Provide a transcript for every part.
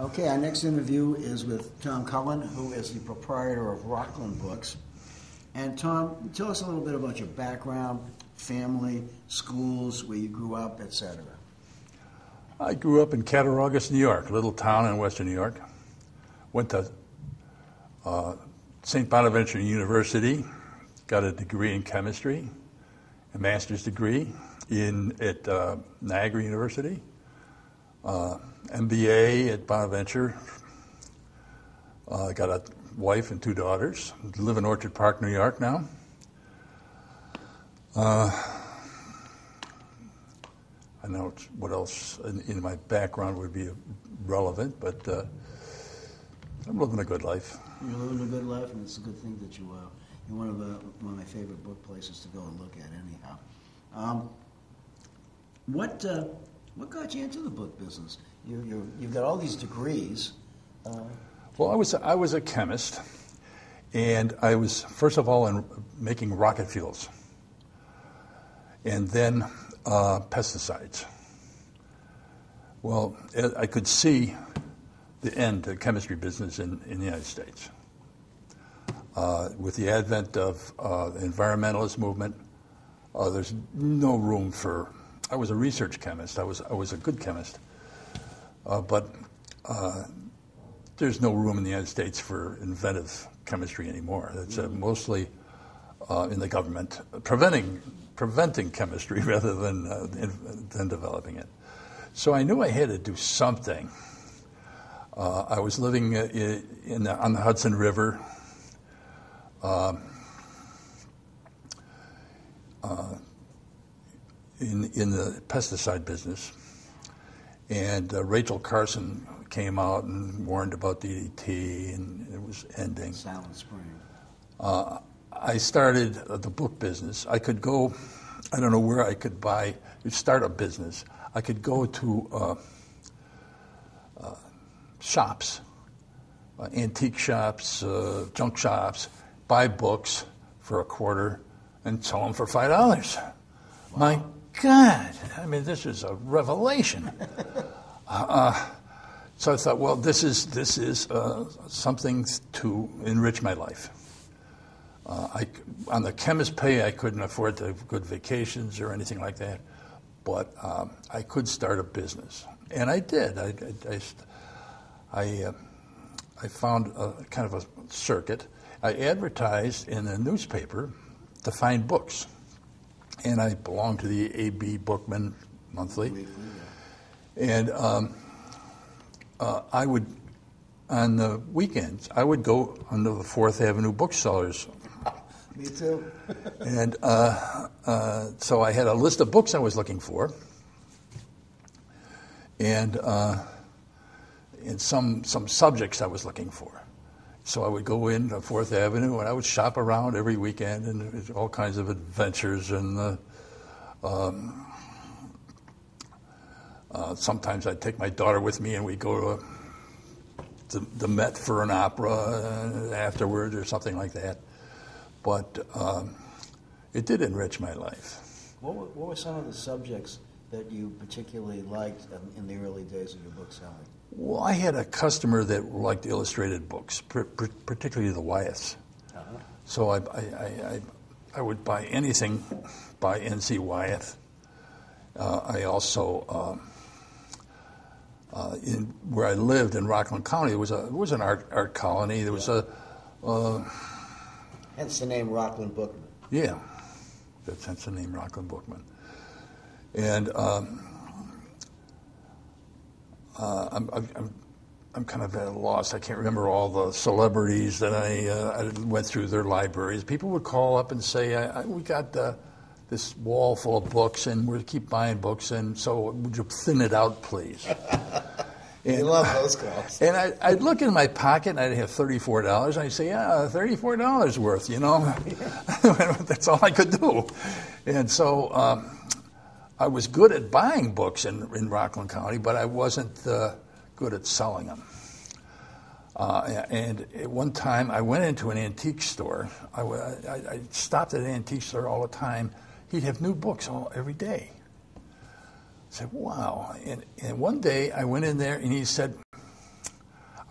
Okay, our next interview is with Tom Cullen, who is the proprietor of Rockland Books. And Tom, tell us a little bit about your background, family, schools, where you grew up, etc. I grew up in Cattaraugus, New York, a little town in western New York. Went to St. Bonaventure University, got a degree in chemistry, a master's degree at Niagara University, MBA at Bonaventure. Got a wife and 2 daughters. Live in Orchard Park, New York now. I know what else in my background would be relevant, but I'm living a good life. You're living a good life, and it's a good thing that you're one of my favorite book places to go and look at anyhow. What got you into the book business? You've got all these degrees. Well, I was a chemist, and I was, first of all, making rocket fuels, and then pesticides. Well, I could see the end of the chemistry business in the United States. With the advent of the environmentalist movement, there's no room for. I was a research chemist. I was a good chemist, but there's no room in the United States for inventive chemistry anymore. It's mostly in the government preventing chemistry rather than developing it. So I knew I had to do something. I was living on the Hudson River. In the pesticide business, and Rachel Carson came out and warned about DDT, and it was ending. Silent Spring. I started the book business. I could go, I don't know where I could start a business. I could go to shops, antique shops, junk shops, buy books for a quarter and sell them for $5. Wow. My God, I mean, this is a revelation. So I thought, well, this is something to enrich my life. On the chemist pay, I couldn't afford to have good vacations or anything like that, but I could start a business, and I did. I found a kind of a circuit. I advertised in a newspaper to find books, and I belonged to the A.B. Bookman monthly. And I would, on the weekends, I would go under the 4th Avenue Booksellers. Me too. And so I had a list of books I was looking for, and some subjects I was looking for. So I would go in to 4th Avenue, and I would shop around every weekend, and all kinds of adventures. And sometimes I'd take my daughter with me, and we'd go to the Met for an opera afterwards or something like that. But it did enrich my life. What were some of the subjects that you particularly liked in the early days of your book selling? Well, I had a customer that liked illustrated books, particularly the Wyeths. Uh-huh. So I would buy anything by N.C. Wyeth. I also, in where I lived in Rockland County, it was an art colony. There was a hence the name Rockland Bookman. Yeah, that's hence the name Rockland Bookman. And I'm kind of at a loss. I can't remember all the celebrities that I went through their libraries. People would call up and say, "We got this wall full of books, and we'll keep buying books. And so, would you thin it out, please?" And, you love those calls. And I'd look in my pocket, and I'd have $34. And I'd say, "Yeah, $34 worth." You know, that's all I could do. And so. I was good at buying books in Rockland County, but I wasn't good at selling them. And at one time, I went into an antique store. I stopped at an antique store all the time. He'd have new books every day. I said, wow. And one day, I went in there, and he said,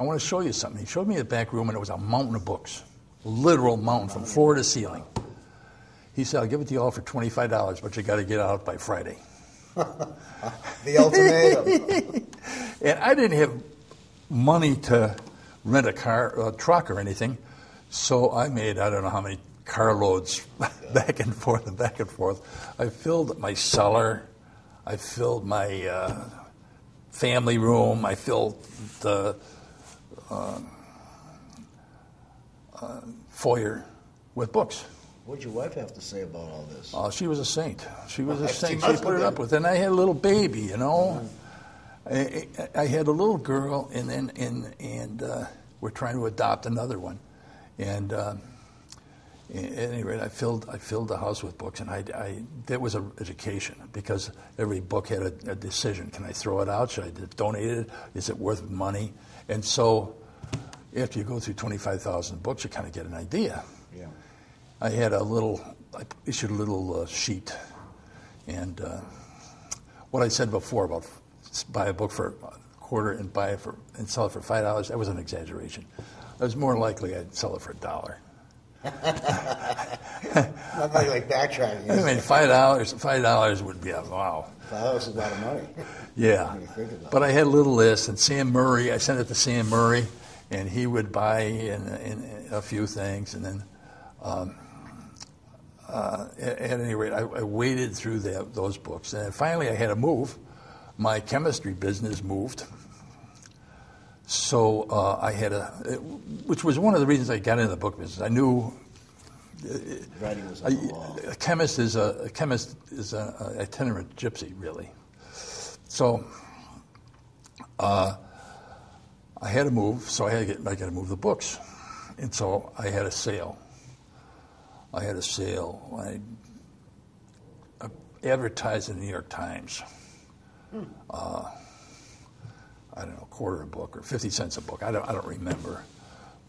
I want to show you something. He showed me the back room, and it was a mountain of books, a literal mountain from floor to ceiling. He said, I'll give it to you all for $25, but you got to get out by Friday. The ultimatum. And I didn't have money to rent a truck or anything, so I made, I don't know how many carloads back and forth and back and forth. I filled my cellar. I filled my family room. I filled the foyer with books. What'd your wife have to say about all this? She was a saint. She was a She saint. must She put have it up been. with. And I had a little baby, you know. I had a little girl, and we're trying to adopt another one. And at any rate, I filled the house with books, and that was an education, because every book had a decision. Can I throw it out? Should I donate it? Is it worth money? And so after you go through 25,000 books, you kind of get an idea. Yeah. I issued a little sheet, and what I said before about buy a book for a quarter and sell it for $5, that was an exaggeration. It was more likely I'd sell it for $1. Not like backtracking. I mean, $5 would be wow. $5 is a lot of money. Yeah, When you think about but I had a little list, and Sam Murray, I sent it to Sam Murray, and he would buy in a few things, and then at any rate, I waded through those books, and finally I had to move. My chemistry business moved, so I had which was one of the reasons I got into the book business. I knew Writing was on the wall. a chemist is an itinerant gypsy, really. So I had to move, so I got to move the books, and so I had a sale. I advertised in the New York Times. I don't know, a quarter a book or 50 cents a book. I don't remember,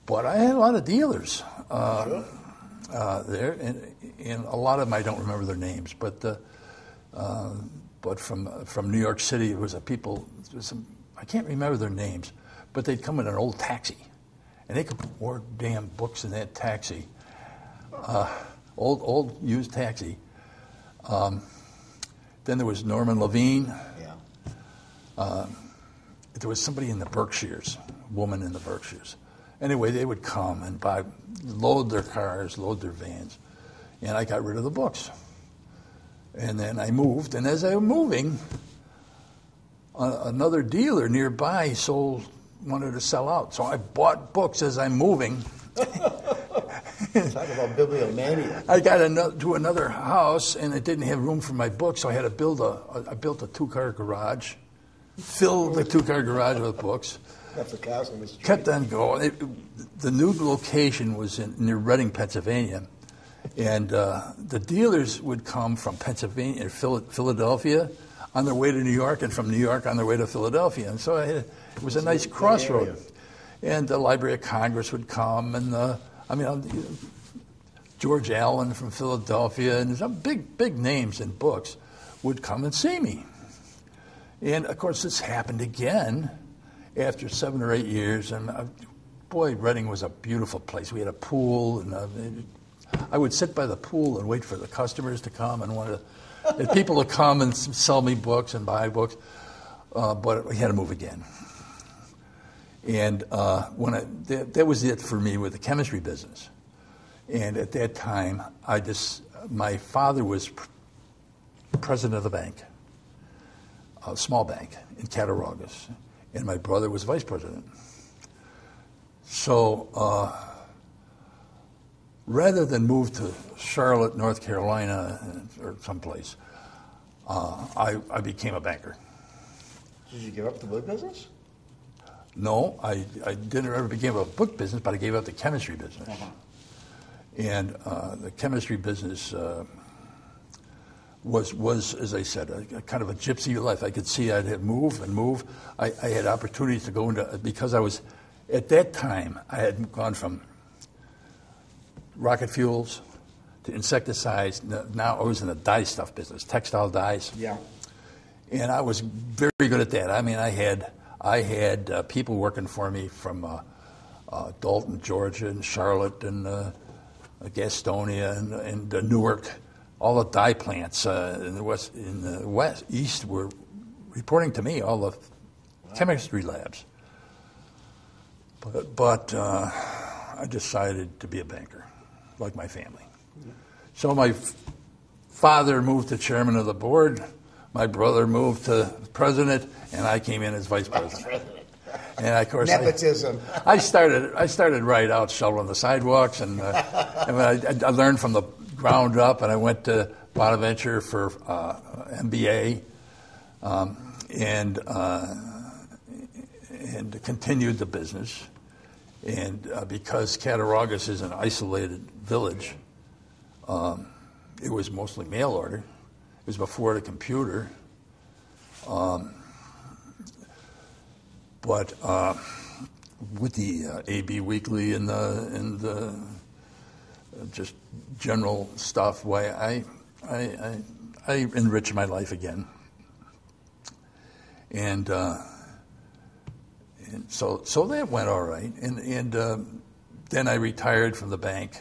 but I had a lot of dealers there, and a lot of them I don't remember their names, but from New York City, it was I can't remember their names, but they'd come in an old taxi, and they could put more damn books in that taxi, old used taxi. Then there was Norman Levine. Yeah. There was somebody in the Berkshires, a woman in the Berkshires. Anyway, they would come and load their cars, load their vans, and I got rid of the books. And then I moved, and as I was moving, another dealer nearby wanted to sell out. So I bought books as I'm moving. Talk about bibliomania. I got to another house, and it didn't have room for my books, so I had to build I built a two-car garage, filled the two-car garage with books. That's the cows on the street. Kept on going. The new location was near Reading, Pennsylvania, and the dealers would come from Pennsylvania, Philadelphia, on their way to New York, and from New York on their way to Philadelphia. And so it was a nice crossroad. And the Library of Congress would come, and George Allen from Philadelphia, and some big names in books would come and see me. And of course, this happened again after 7 or 8 years, and boy, Reading was a beautiful place. We had a pool, and I would sit by the pool and wait for the customers to come and people to come and sell me books and buy books. But we had to move again. And that was it for me with the chemistry business. And at that time, my father was president of the bank, a small bank in Cattaraugus, and my brother was vice president. So rather than move to Charlotte, North Carolina, or someplace, I became a banker. Did you give up the book business? No, I didn't ever become a book business, but I gave up the chemistry business. Uh-huh. And the chemistry business was, as I said, a kind of a gypsy life. I could see I'd move. I had opportunities to go into, because I was, at that time, I had gone from rocket fuels to insecticides. Now I was in the dye stuff business, textile dyes. Yeah. And I was very good at that. I mean, I I had people working for me from Dalton, Georgia, and Charlotte, and Gastonia, and Newark. All the dye plants in the east were reporting to me. All the chemistry labs. But I decided to be a banker, like my family. So my father moved to chairman of the board. My brother moved to president, and I came in as vice president. And of course, nepotism. I started right out shoveling the sidewalks, and I learned from the ground up. And I went to Bonaventure for MBA, and continued the business. And because Cattaraugus is an isolated village, it was mostly mail order. It was before the computer. But with the AB Weekly and the just general stuff, I enriched my life again. And so that went all right. And then I retired from the bank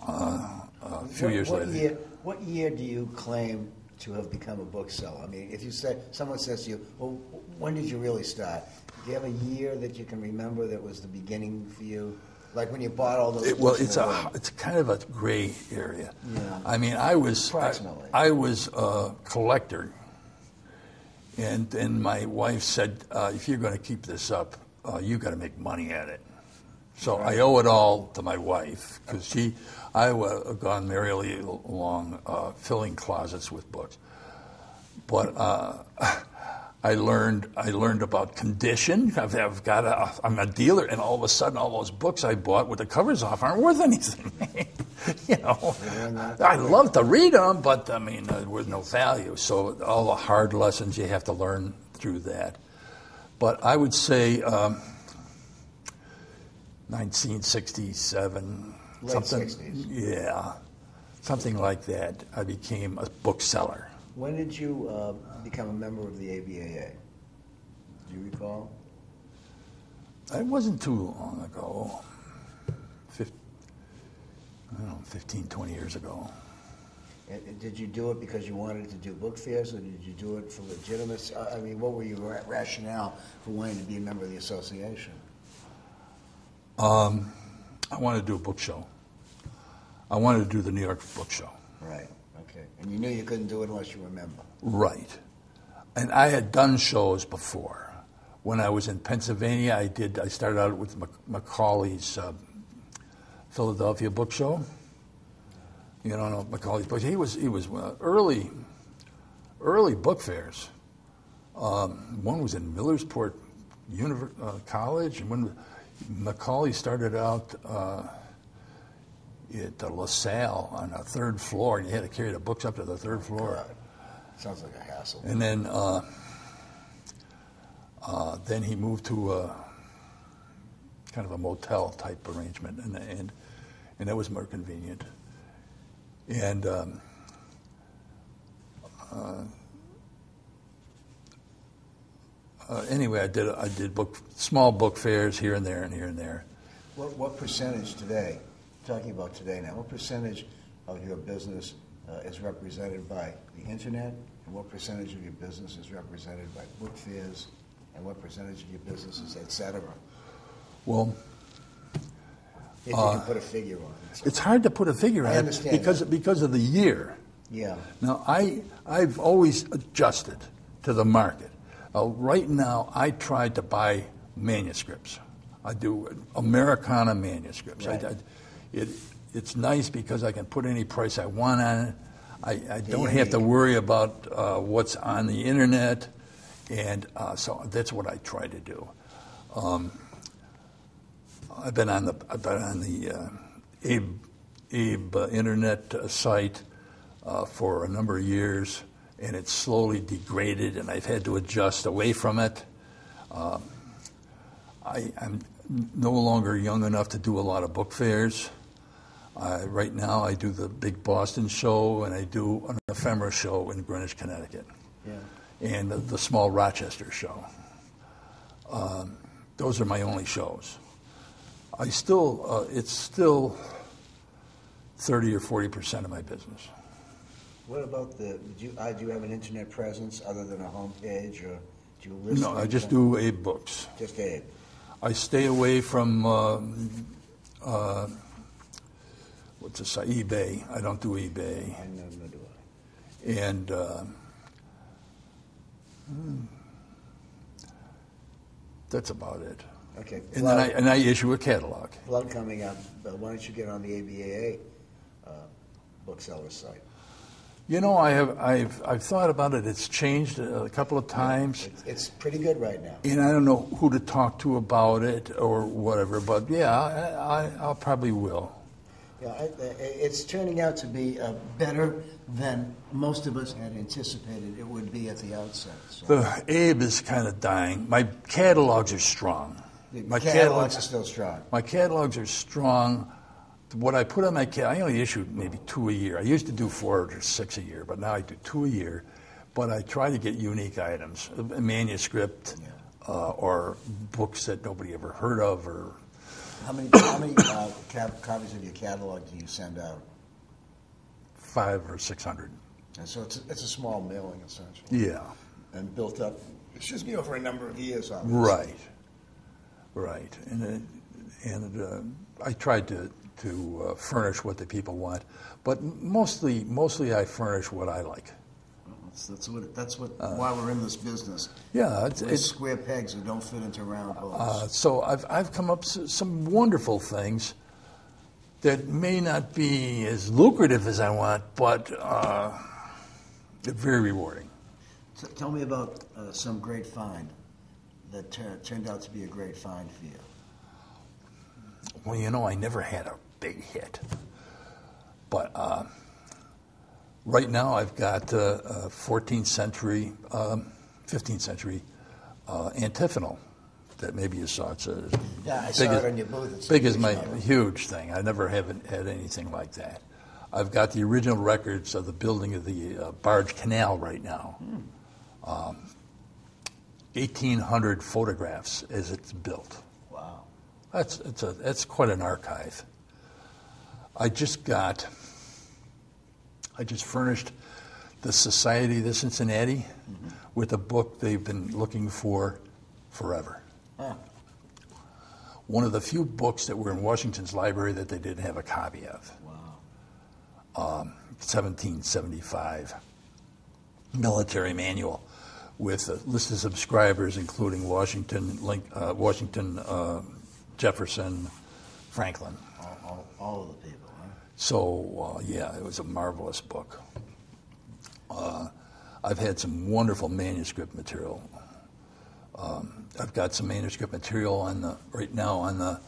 a few years later. What year do you claim to have become a bookseller? I mean, if you say someone says to you, "Well, when did you really start?" Do you have a year that you can remember that was the beginning for you? Like when you bought all those. Well, it's kind of a gray area. Yeah. I mean, I was a collector, and then my wife said, "If you're going to keep this up, you got to make money at it." So I owe it all to my wife because I would have gone merrily along filling closets with books. But I learned about condition. I'm a dealer, and all of a sudden, all those books I bought with the covers off aren't worth anything. I love to read them, but I mean, with no value. So all the hard lessons you have to learn through that. But I would say 1967, late 60s. Yeah, something like that. I became a bookseller. When did you become a member of the ABAA? Do you recall? It wasn't too long ago. 15, 20 years ago. And did you do it because you wanted to do book fairs, or did you do it for legitimacy? I mean, what were your rationale for wanting to be a member of the association? I wanted to do a book show. I wanted to do the New York Book Show. Right. Okay. And you knew you couldn't do it unless you were a member. Right. And I had done shows before. When I was in Pennsylvania, I started out with Macaulay's Philadelphia Book Show. You don't know Macaulay's book. He was early book fairs. One was in Millersport College, and when Macaulay started out at LaSalle on the third floor, and you had to carry the books up to the third floor. God. Sounds like a hassle. And then he moved to kind of a motel type arrangement, and that was more convenient. And anyway, I did small book fairs here and there and here and there. What percentage today, talking about today now, what percentage of your business is represented by the internet, and what percentage of your business is represented by book fairs, and what percentage of your business is et cetera? Well, if you can put a figure on it. It's hard to put a figure on I it understand because of the year. Yeah. Now, I've always adjusted to the market. Right now, I try to buy manuscripts. I do Americana manuscripts. Right. It's nice because I can put any price I want on it. I don't have to worry about what's on the internet, and so that's what I try to do. I've been on the Abe internet site for a number of years, and it's slowly degraded, and I've had to adjust away from it. I'm no longer young enough to do a lot of book fairs. Right now, I do the big Boston show, and I do an ephemera show in Greenwich, Connecticut. Yeah. and the small Rochester show. Those are my only shows. It's still 30 or 40% of my business. What about do you have an internet presence other than a homepage, or do you list? No, I just do Abe Books. Just Abe. I stay away from what's this? eBay. I don't do eBay. I know, nor do I. And that's about it. Okay. And then I issue a catalog. Plug coming up. Why don't you get on the ABAA bookseller site? You know, I've thought about it. It's changed a couple of times. It's pretty good right now. And I don't know who to talk to about it or whatever, but yeah, I'll probably will. Yeah, it's turning out to be better than most of us had anticipated it would be at the outset. So. The Abe is kind of dying. My catalogs are strong. My catalogs are still strong. My catalogs are strong. What I put on my catalog, I only issue maybe 2 a year. I used to do 4 or 6 a year, but now I do 2 a year. But I try to get unique items, a manuscript, or books that nobody ever heard of. Or how many copies of your catalog do you send out? 500 or 600. And so it's a small mailing, essentially. Yeah. And built up, over a number of years, obviously. Right. And I tried to furnish what the people want, but mostly I furnish what I like. Well, that's why we're in this business. Yeah, it's square pegs that don't fit into round holes. So I've come up with some wonderful things that may not be as lucrative as I want, but they're very rewarding. So tell me about some great find that turned out to be a great find for you. Well, you know, I never had a big hit. But right now I've got 14th century, 15th century antiphonal that maybe you saw. It's I saw it on your booth. It's big as my huge thing. I never haven't had anything like that. I've got the original records of the building of the Barge Canal right now. 1,800 photographs as it's built. Wow. That's quite an archive. I just furnished the Society of Cincinnati with a book they've been looking for forever. Huh. One of the few books that were in Washington's library that they didn't have a copy of. Wow. 1775 military manual with a list of subscribers, including Washington, Jefferson, Franklin. All of the people, huh? So, yeah, it was a marvelous book. I've had some wonderful manuscript material. I've got some manuscript material right now on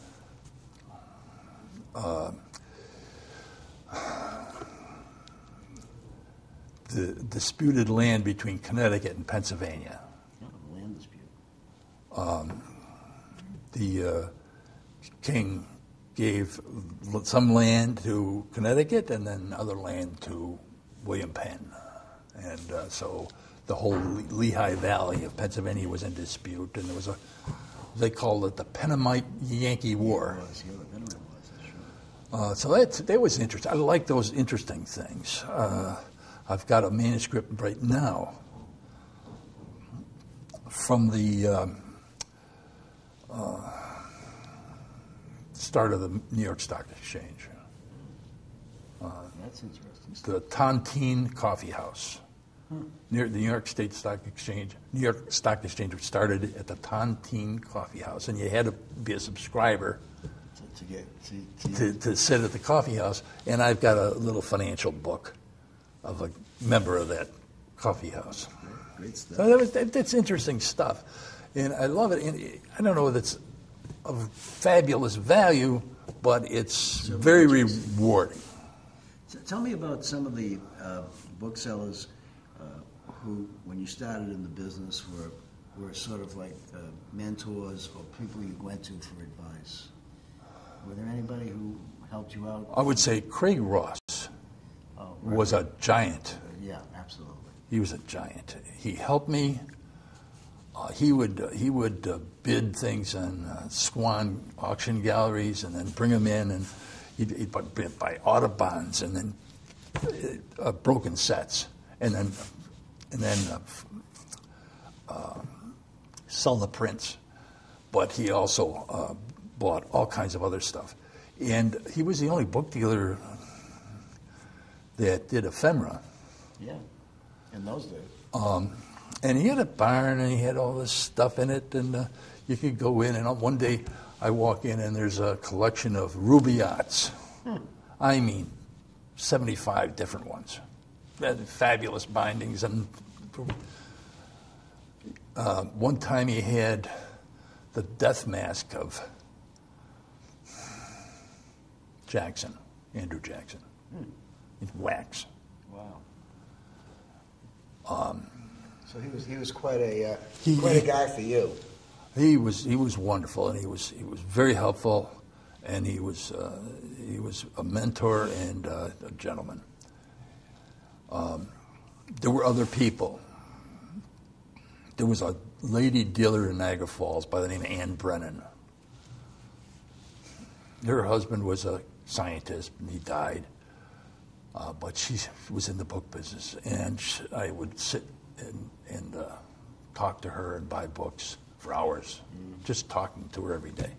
the disputed land between Connecticut and Pennsylvania. Yeah, the land dispute. The king gave some land to Connecticut and then other land to William Penn. And so the whole Lehigh Valley of Pennsylvania was in dispute, and there was they called it the Pennamite-Yankee War. So that was interesting. I like those interesting things. I've got a manuscript right now from the start of the New York Stock Exchange. That's interesting. The Tontine Coffee House. Near the New York State Stock Exchange. New York Stock Exchange started at the Tontine Coffee House, and you had to be a subscriber to sit at the coffee house. And I've got a little financial book of a member of that coffee house. Great stuff. So that's interesting stuff, and I love it. And I don't know if it's of fabulous value, but it's very rewarding. So tell me about some of the booksellers who, when you started in the business, were sort of like mentors or people you went to for advice. Were there anybody who helped you out? I would say Craig Ross was a giant. Yeah, absolutely. He was a giant. He helped me. He would bid things on Swan auction galleries and then bring them in, and he'd buy Audubons and then broken sets, and then sell the prints. But he also bought all kinds of other stuff, and he was the only book dealer that did ephemera. Yeah, in those days. And he had a barn, and he had all this stuff in it, and you could go in, and one day I walk in, and there's a collection of rubaiyats. I mean, 75 different ones. Fabulous bindings. And one time he had the death mask of Andrew Jackson, in wax. Wow. So he was quite a guy for you. He was wonderful, and he was very helpful, and he was a mentor and a gentleman. There were other people. There was a lady dealer in Niagara Falls by the name of Ann Brennan. Her husband was a scientist, and he died. But she was in the book business, and I would sit and talk to her and buy books for hours. Just talking to her every day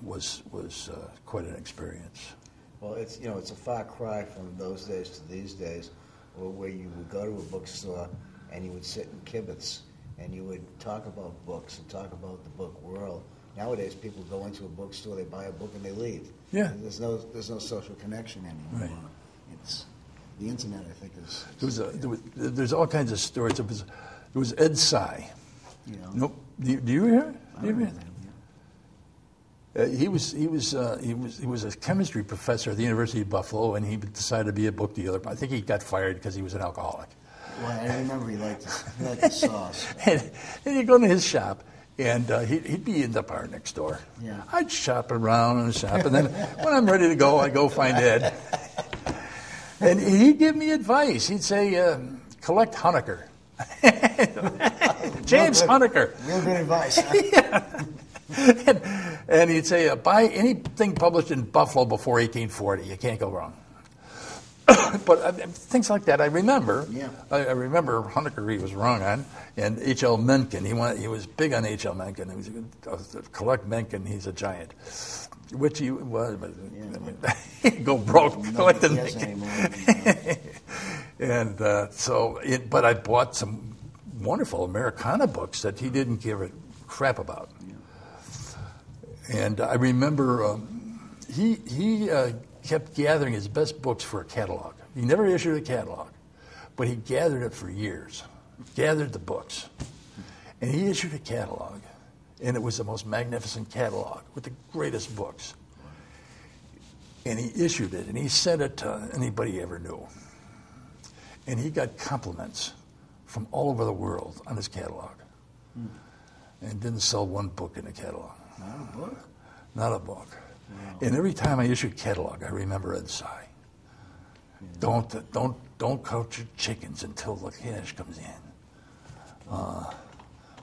was quite an experience. Well, it's a far cry from those days to these days, where you would go to a bookstore and you would sit in kibitz and you would talk about books and talk about the book world. Nowadays, people go into a bookstore, they buy a book, and they leave. Yeah. There's no social connection anymore. Right. It's the internet, I think, is. There's all kinds of stories. There was Ed Sy. You know. Nope. Do you hear it? I remember that, yeah. He was a chemistry professor at the University of Buffalo, and he decided to be a book dealer. I think he got fired because he was an alcoholic. Well, I remember he liked the sauce. And you go to his shop, and he'd be in the bar next door. Yeah. I'd shop around and shop, and then when I'm ready to go, I go find Ed. And he'd give me advice. He'd say, collect Honecker. James Honecker. Real good advice. Huh? Yeah. And he'd say, buy anything published in Buffalo before 1840. You can't go wrong. But things like that I remember. Yeah. I remember Honecker he was wrong on, and H.L. Mencken. He was big on H.L. Mencken. He was collect Mencken. He's a giant, which he was. Yeah. Go broke collecting Mencken. And but I bought some wonderful Americana books that he didn't give a crap about. Yeah. And I remember he kept gathering his best books for a catalog. He never issued a catalog, but he gathered it for years. Gathered the books. And he issued a catalog, and it was the most magnificent catalog with the greatest books. And he issued it, and he sent it to anybody he ever knew. And he got compliments from all over the world on his catalog. And didn't sell one book in the catalog. Not a book? Not a book. Wow. And every time I issue a catalog, I remember Ed Sy. Yeah. Don't count your chickens until the cash comes in.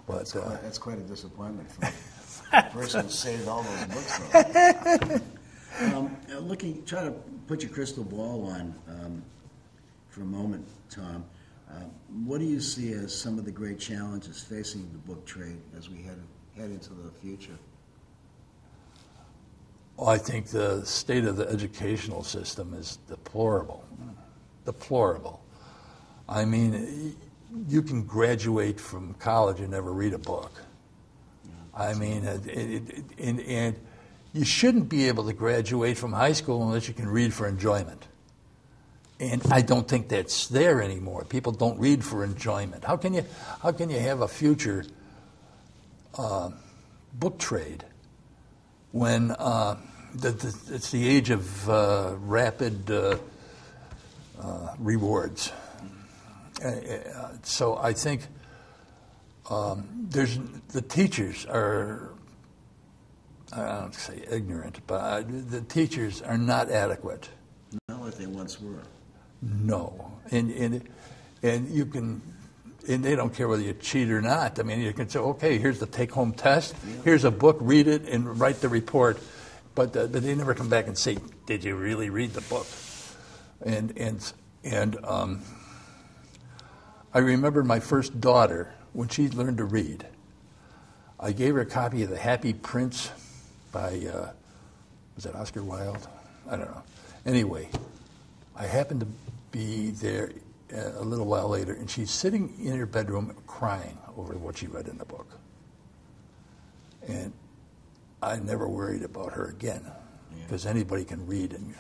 That's quite a disappointment for the person who saved all those books. Try to put your crystal ball on for a moment, Tom. What do you see as some of the great challenges facing the book trade as we head into the future? Well, I think the state of the educational system is deplorable. Deplorable. I mean, you can graduate from college and never read a book. Yeah, I mean, and you shouldn't be able to graduate from high school unless you can read for enjoyment. And I don't think that's there anymore. People don't read for enjoyment. How can you have a future book trade when it's the age of rapid rewards? So I think the teachers are, I don't say ignorant, but the teachers are not adequate. Not like they once were. No, and And you can, and they don't care whether you cheat or not. I mean, you can say, okay, here's the take-home test. Here's a book, read it, and write the report. But they never come back and say, did you really read the book? And I remember my first daughter, when she learned to read, I gave her a copy of The Happy Prince by, was that Oscar Wilde? I don't know. Anyway, I happened to be there a little while later, and she's sitting in her bedroom crying over what she read in the book. And I never worried about her again, because anybody can read and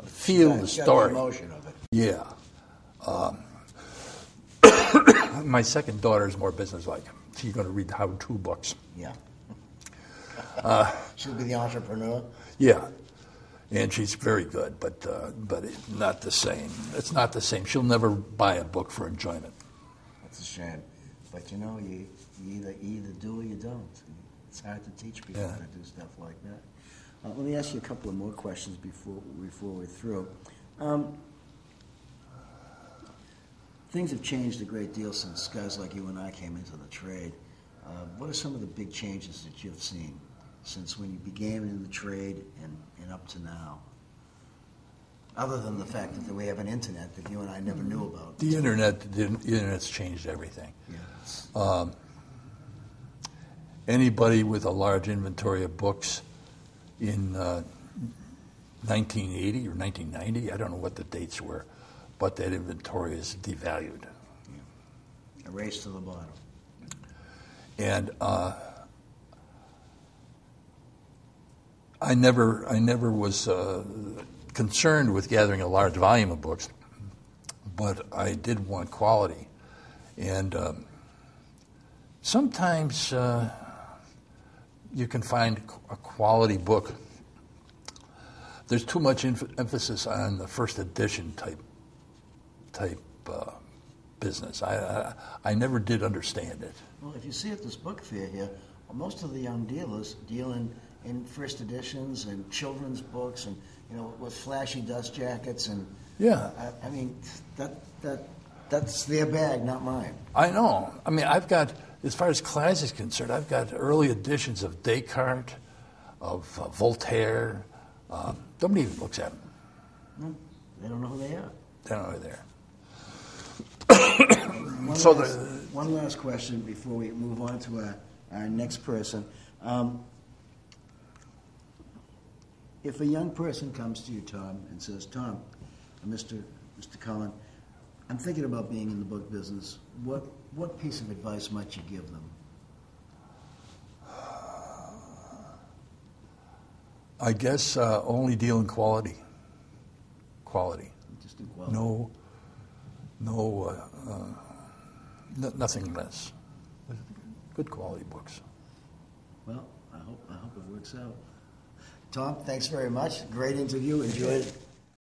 feel the story. The emotion of it. Yeah. My second daughter is more businesslike. She's going to read how-to books. Yeah. She'll be the entrepreneur. Yeah, and she's very good, but it's not the same. It's not the same. She'll never buy a book for enjoyment. That's a shame. But you know, you either do or you don't. It's hard to teach people how to do stuff like that. Let me ask you a couple of more questions before we're through. Things have changed a great deal since guys like you and I came into the trade. What are some of the big changes that you've seen since when you began in the trade and up to now? Other than the fact that we have an internet that you and I never knew about. The internet's changed everything. Yeah. Anybody with a large inventory of books in 1980 or 1990, I don't know what the dates were, but that inventory is devalued. A race to the bottom. And I never was concerned with gathering a large volume of books, but I did want quality. And sometimes you can find a quality book. There's too much emphasis on the first edition type business. I never did understand it. Well, if you see at this book fair here, most of the young dealers deal in first editions and children's books, and with flashy dust jackets, and I mean that's their bag, not mine. I know. I mean, I've got, as far as class is concerned, I've got early editions of Descartes, of Voltaire. Nobody even looks at them. No, they don't know who they are. They don't know who they are. One last question before we move on to our next person. If a young person comes to you, Tom, and says, Tom, Mr. Cullen, I'm thinking about being in the book business, what piece of advice might you give them? I guess only deal in quality. Quality. Just do quality. Nothing less. Good quality books. Well, I hope it works out. Tom, thanks very much. Great interview. Enjoyed it.